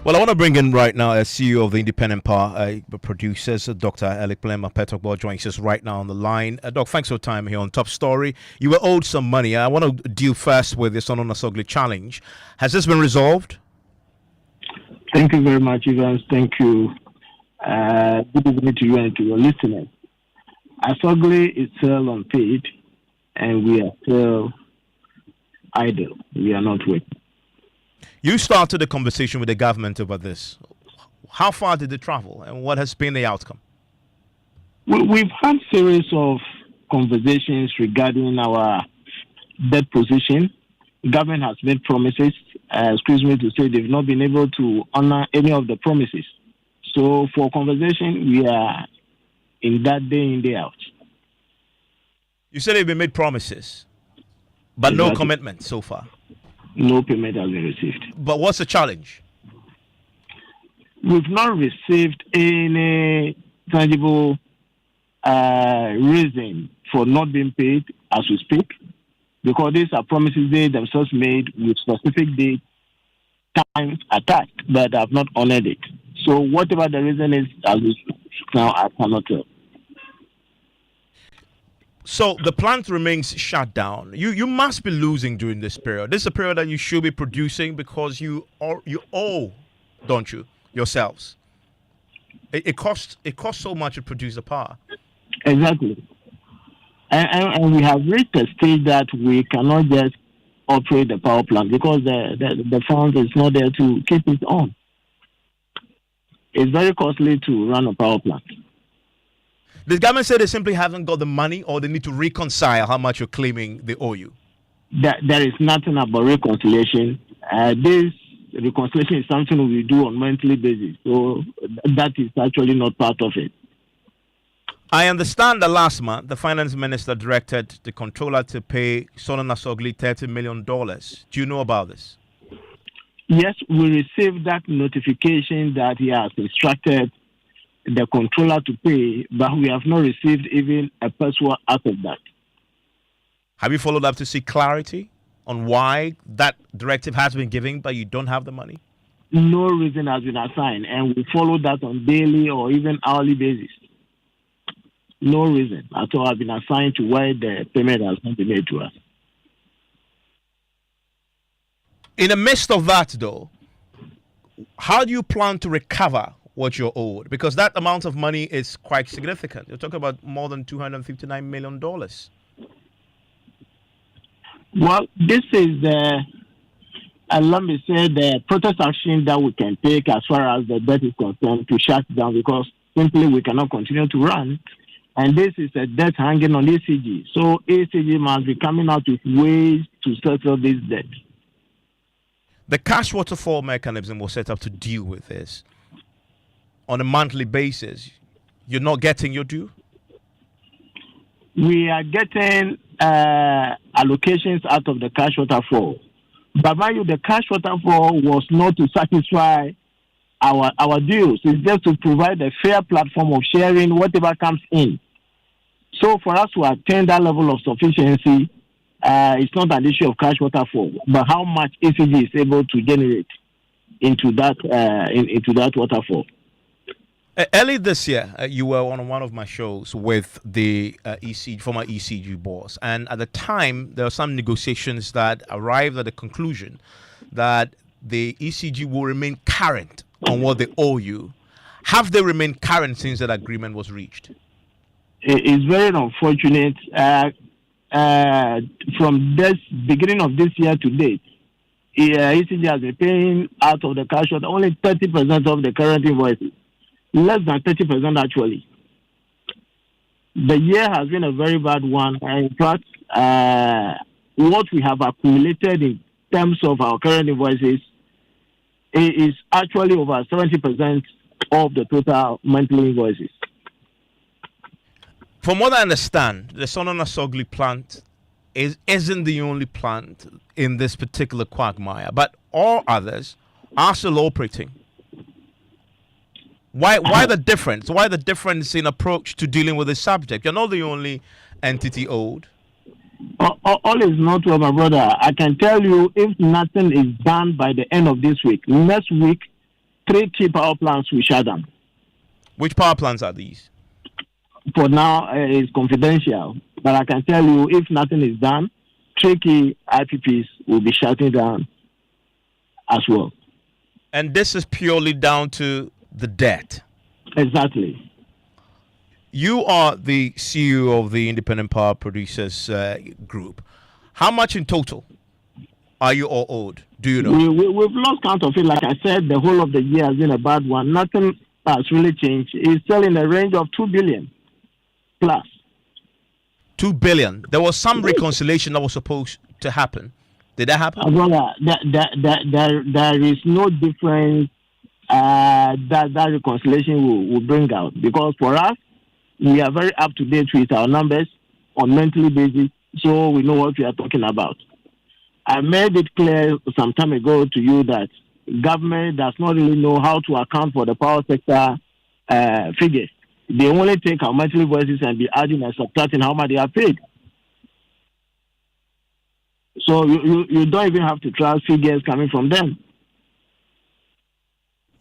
Well, I want to bring in right now as CEO of the Independent Power Producers, Dr. Alec Plema Petokbo joins us right now on the line. Doc, thanks for your time here on Top Story. You were owed some money. I want to deal first with this Ononasogli challenge. Has this been resolved? Thank you very much, Evans. Thank you. Good evening to you and to your listeners. Asogli is still unpaid, and we are still idle. We are not working. You started a conversation with the government over this. How far did it travel, and what has been the outcome? We've had series of conversations regarding our debt position. The government has made promises, to say they've not been able to honor any of the promises. So for conversation, we are in that day in, day out. You said they've been made promises, but exactly. No commitment so far. No payment has been received. But what's the challenge? We've not received any tangible reason for not being paid as we speak, because these are promises they themselves made with specific date, time attached, but have not honored it. So whatever the reason is, as we speak now, I cannot tell. So the plant remains shut down. You must be losing during this period. This is a period that you should be producing because you owe, don't you, yourselves? It costs so much to produce the power. Exactly. And we have reached a stage that we cannot just operate the power plant because the fund is not there to keep it on. It's very costly to run a power plant. The government said they simply haven't got the money, or they need to reconcile how much you're claiming they owe you. There is nothing about reconciliation. This reconciliation is something we do on a monthly basis. So that is actually not part of it. I understand that last month, the finance minister directed the controller to pay Ononasogli $30 million. Do you know about this? Yes, we received that notification that he has instructed the controller to pay, but we have not received even a peso out of that. Have you followed up to see clarity on why that directive has been given, but you don't have the money? No reason has been assigned, and we follow that on daily or even hourly basis. No reason at all has been assigned to why the payment has not been made to us. In the midst of that, though, how do you plan to recover what you're owed? Because that amount of money is quite significant. You're talking about more than $259 million. Well, this is let me say, the protest action that we can take as far as the debt is concerned to shut down, because simply we cannot continue to run. And this is a debt hanging on ECG. So ECG must be coming out with ways to settle this debt. The cash waterfall mechanism was set up to deal with this. On a monthly basis, you're not getting your due? We are getting allocations out of the cash waterfall. But mind you, the cash waterfall was not to satisfy our dues. It's just to provide a fair platform of sharing whatever comes in. So for us to attain that level of sufficiency, it's not an issue of cash waterfall, but how much ECG is able to generate into that waterfall. Early this year, you were on one of my shows with the former ECG boss, and at the time, there were some negotiations that arrived at the conclusion that the ECG will remain current on what they owe you. Have they remained current since that agreement was reached? It's very unfortunate. From this beginning of this year to date, ECG has been paying out of the cash only 30% of the current invoices. Less than 30% actually. The year has been a very bad one. In fact, what we have accumulated in terms of our current invoices is actually over 70% of the total monthly invoices. From what I understand, the Ononasogli plant isn't the only plant in this particular quagmire, but all others are still operating. Why the difference? Why the difference in approach to dealing with the subject? You're not the only entity owed. All is not well, my brother. I can tell you, if nothing is done by the end of this week, next week, 3 key power plants will shut down. Which power plants are these? For now, it's confidential, but I can tell you, if nothing is done, 3 key IPPs will be shutting down as well. And this is purely down to the debt. Exactly. You are the CEO of the Independent Power Producers Group. How much in total are you all owed? Do you know? We've lost count of it. Like I said, the whole of the year has been a bad one. Nothing has really changed. It's still in the range of 2 billion plus. 2 billion. There was some reconciliation that was supposed to happen. Did that happen? There is no difference that reconciliation will bring out, because for us, we are very up to date with our numbers on monthly basis, so we know what we are talking about. I made it clear some time ago to you that government does not really know how to account for the power sector figures. They only take our monthly voices and be adding and subtracting how much they are paid. So you don't even have to trust figures coming from them.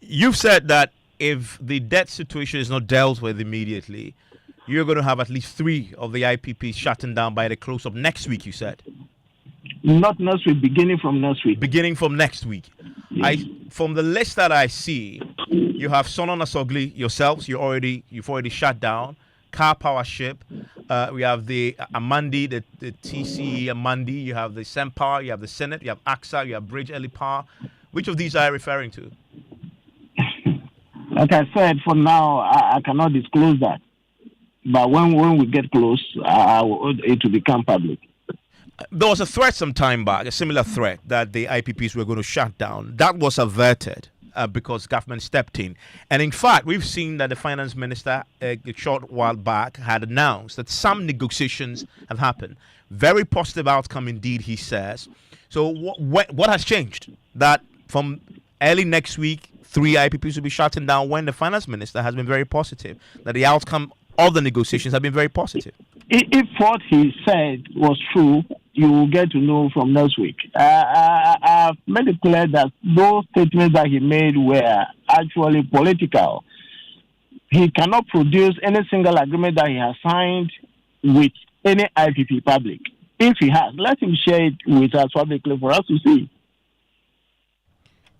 You've said that if the debt situation is not dealt with immediately, you're going to have at least 3 of the IPPs shutting down by the close of next week, you said. Not next week, beginning from next week. Beginning from next week. Yes. From the list that I see, you have Sonon Asogli, yourselves, you've already shut down. Car Power Ship, we have the Amandi, the TCE Amandi, you have the Sempower, you have the Senate, you have AXA, you have Bridge Early Power. Which of these are you referring to? Like I said, for now, I cannot disclose that. But when we get close, it will become public. There was a threat some time back, a similar threat, that the IPPs were going to shut down. That was averted because government stepped in. And in fact, we've seen that the finance minister a short while back had announced that some negotiations have happened. Very positive outcome indeed, he says. So what has changed? That from early next week, 3 IPPs will be shutting down, when the finance minister has been very positive, that the outcome of the negotiations have been very positive. If what he said was true, you will get to know from next week. I've made it clear that those statements that he made were actually political. He cannot produce any single agreement that he has signed with any IPP public. If he has, let him share it with us publicly for us to see.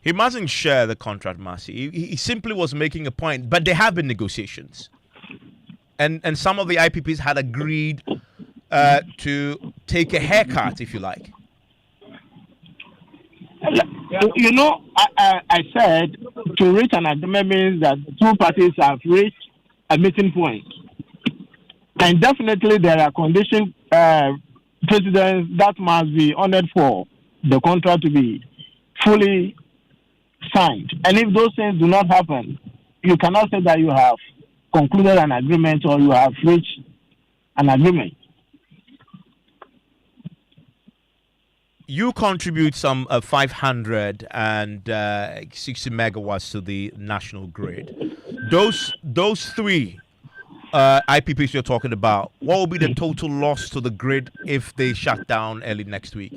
He mustn't share the contract, Mercy. He simply was making a point, but there have been negotiations. And some of the IPPs had agreed to take a haircut, if you like. You know, I said to reach an agreement means that the 2 parties have reached a meeting point. And definitely there are conditions, precedents that must be honored for the contract to be fully signed. And if those things do not happen, you cannot say that you have concluded an agreement or you have reached an agreement. You contribute some 560 megawatts to the national grid. Those 3 IPPs you're talking about, what will be the total loss to the grid if they shut down early next week?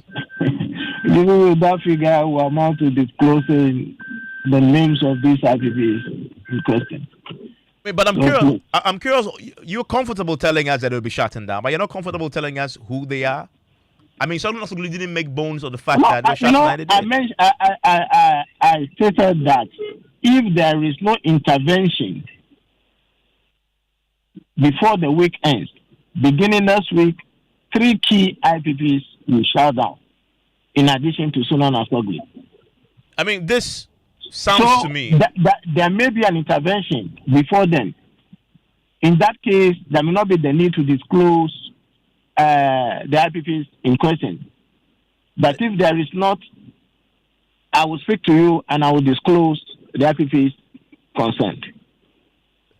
That figure will amount to disclosing the names of these IPPs in question. But I'm curious. I'm curious. You're comfortable telling us that it'll be shutting down, but you're not comfortable telling us who they are. I mean, someone also didn't make bones of the fact that they're shutting down. I stated that if there is no intervention before the week ends, beginning next week, 3 key IPPs will shut down, in addition to Sonon Asogli. I mean, this sounds to me. There may be an intervention before then. In that case, there may not be the need to disclose the IPPs in question. But if there is not, I will speak to you and I will disclose the IPPs concerned.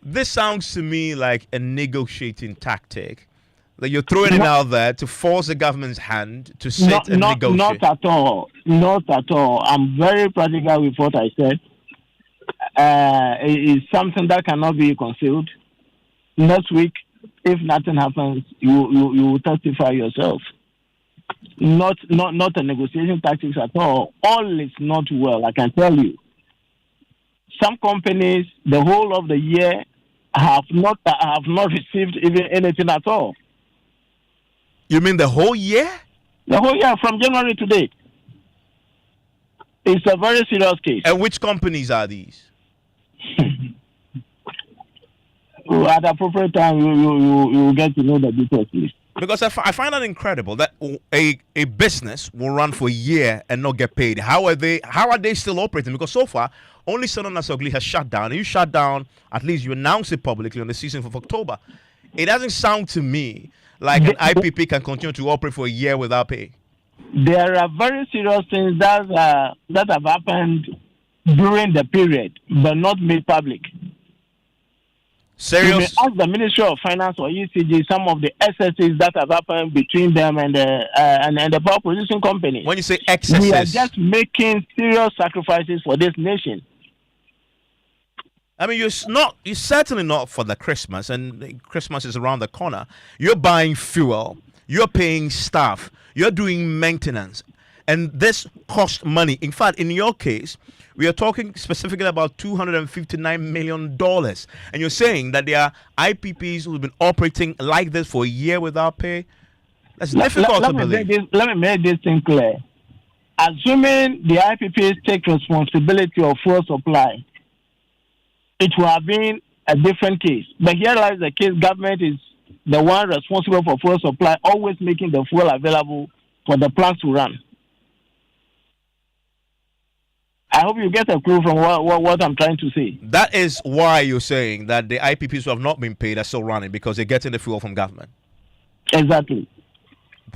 This sounds to me like a negotiating tactic. That you're throwing it out there to force the government's hand to sit and negotiate. Not at all. Not at all. I'm very practical with what I said. It is something that cannot be concealed. Next week, if nothing happens, you will testify yourself. Not a negotiation tactics at all. All is not well, I can tell you. Some companies, the whole of the year, have not received even anything at all. You mean the whole year? The whole year from January to date. It's a very serious case. And which companies are these? At the appropriate time, you will get to know the details, please. Because I find that incredible that a business will run for a year and not get paid. How are they still operating? Because so far, only Senator Nasogli has shut down. And you shut down, at least you announced it publicly on the 16th of October. It doesn't sound to me like an IPP can continue to operate for a year without pay. There are very serious things that have happened during the period, but not made public. Serious? You may ask the Ministry of Finance or ECG some of the excesses that have happened between them and the power producing company. When you say excesses, we are just making serious sacrifices for this nation. I mean, you're certainly not for the Christmas, and Christmas is around the corner. You're buying fuel, you're paying staff, you're doing maintenance, and this costs money. In fact, in your case, we are talking specifically about $259 million. And you're saying that there are IPPs who've been operating like this for a year without pay? That's difficult to believe. Let me make this thing clear. Assuming the IPPs take responsibility of fuel supply, it would have been a different case. But here lies the case. Government is the one responsible for fuel supply, always making the fuel available for the plants to run. I hope you get a clue from what I'm trying to say. That is why you're saying that the IPPs who have not been paid are still running, because they're getting the fuel from government. Exactly.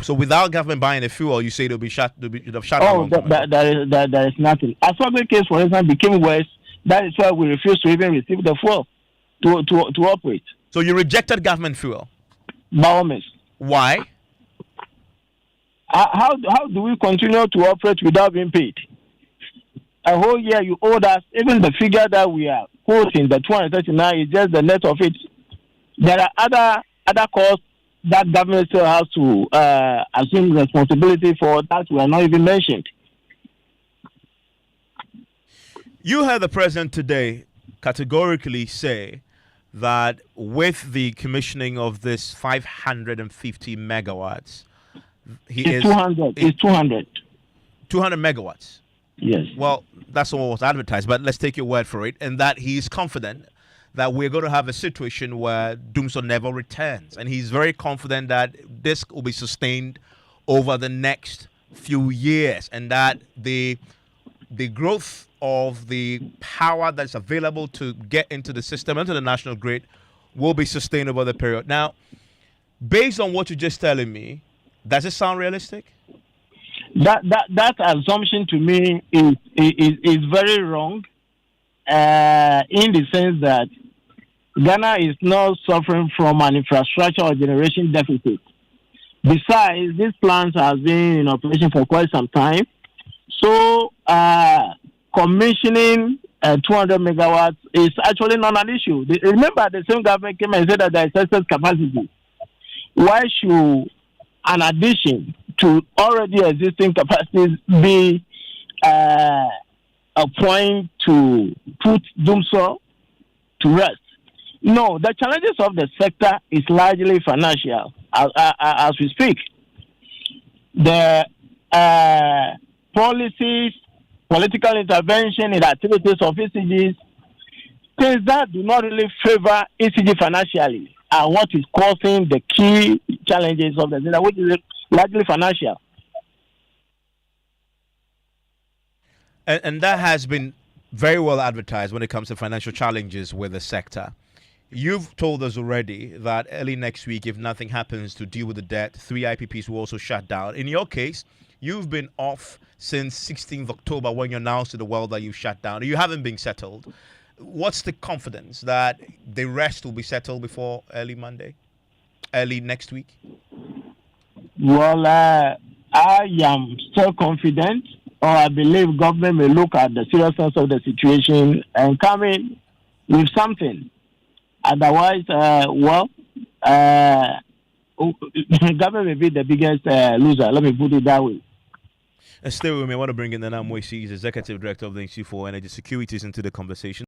So without government buying the fuel, you say they'll be shut. They'll have shut down. There is nothing. As far as the case, for instance, became worse, that is why we refuse to even receive the fuel to operate. So you rejected government fuel? By all means. Why? How do we continue to operate without being paid? A whole year you owed us, even the figure that we are quoting, the 239, is just the net of it. There are other costs that government still has to assume responsibility for that were not even mentioned. You heard the president today categorically say that with the commissioning of this 550 megawatts, it's 200 megawatts. Yes. Well, that's what was advertised, but let's take your word for it. And that he's confident that we're going to have a situation where Dumsor never returns. And he's very confident that this will be sustained over the next few years, and that the growth of the power that's available to get into the system, into the national grid, will be sustained over the period. Now, based on what you're just telling me, does it sound realistic? That assumption to me is very wrong, in the sense that Ghana is not suffering from an infrastructure or generation deficit. Besides, these plants have been in operation for quite some time. So, commissioning 200 megawatts is actually not an issue. Remember, the same government came and said that there is excess capacity. Why should an addition to already existing capacities be a point to put Dumsor to rest? No, the challenges of the sector is largely financial as we speak. The policies, political intervention in activities of ECGs, things that do not really favor ECG financially are what is causing the key challenges of the sector, which is largely financial. And that has been very well advertised when it comes to financial challenges with the sector. You've told us already that early next week, if nothing happens to deal with the debt, 3 IPPs will also shut down. In your case, you've been off since 16th October when you announced to the world that you shut down. You haven't been settled. What's the confidence that the rest will be settled before early next week? Well, I am still confident, or I believe government may look at the seriousness of the situation and come in with something. Otherwise, government may be the biggest loser. Let me put it that way. And stay with me. I want to bring in Nana Moisi, Executive Director of the Institute for Energy Securities, into the conversation.